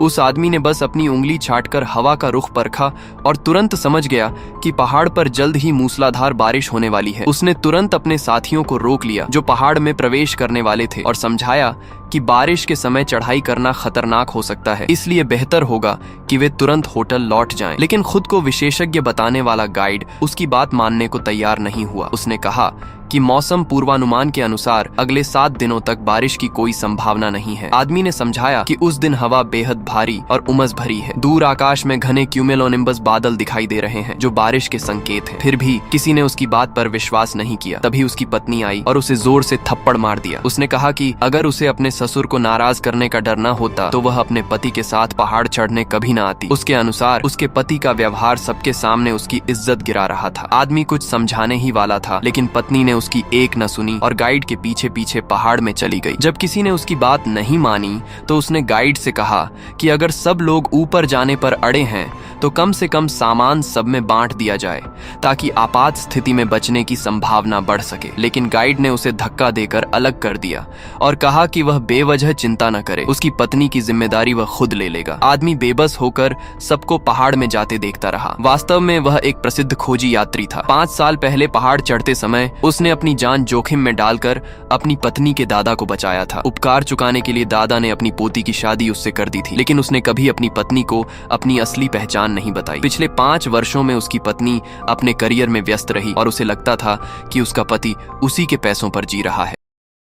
उस आदमी ने बस अपनी उंगली छाटकर हवा का रुख परखा और तुरंत समझ गया कि पहाड़ पर जल्द ही मूसलाधार बारिश होने वाली है। उसने तुरंत अपने साथियों को रोक लिया जो पहाड़ में प्रवेश करने वाले थे और समझाया कि बारिश के समय चढ़ाई करना खतरनाक हो सकता है, इसलिए बेहतर होगा कि वे तुरंत होटल लौट जाएं। लेकिन खुद को विशेषज्ञ बताने वाला गाइड उसकी बात मानने को तैयार नहीं हुआ। उसने कहा कि मौसम पूर्वानुमान के अनुसार अगले 7 दिनों तक बारिश की कोई संभावना नहीं है। आदमी ने समझाया कि उस दिन हवा बेहद भारी और उमस भरी है। दूर आकाश में घने क्यूमुलोनिम्बस बादल दिखाई दे रहे हैं जो बारिश के संकेत हैं। फिर भी किसी ने उसकी बात पर विश्वास नहीं किया। तभी उसकी पत्नी आई और उसे जोर से थप्पड़ मार दिया। उसने कहा कि अगर उसे अपने ससुर को नाराज करने का डर न होता तो वह अपने पति के साथ पहाड़ चढ़ने कभी न आती। उसके अनुसार उसके पति का व्यवहार सबके सामने उसकी इज्जत गिरा रहा था। आदमी कुछ समझाने ही वाला था, लेकिन पत्नी ने उसकी एक न सुनी और गाइड के पीछे पीछे पहाड़ में चली गई। जब किसी ने उसकी बात नहीं मानी तो उसने गाइड से कहा कि अगर सब लोग ऊपर जाने पर अड़े हैं तो कम से कम सामान सब में बांट दिया जाए ताकि आपात स्थिति में बचने की संभावना बढ़ सके। लेकिन गाइड ने उसे धक्का देकर अलग कर दिया और कहा कि वह बेवजह चिंता न करे, उसकी पत्नी की जिम्मेदारी वह खुद ले लेगा। आदमी बेबस होकर सबको पहाड़ में जाते देखता रहा। वास्तव में वह एक प्रसिद्ध खोजी यात्री था। 5 साल पहले पहाड़ चढ़ते समय उसने अपनी जान जोखिम में डालकर अपनी पत्नी के दादा को बचाया था। उपकार चुकाने के लिए दादा ने अपनी पोती की शादी उससे कर दी थी, लेकिन उसने कभी अपनी पत्नी को अपनी असली पहचान नहीं बताई। पिछले 5 वर्षों में उसकी पत्नी अपने करियर में व्यस्त रही और उसे लगता था कि उसका पति उसी के पैसों पर जी रहा है।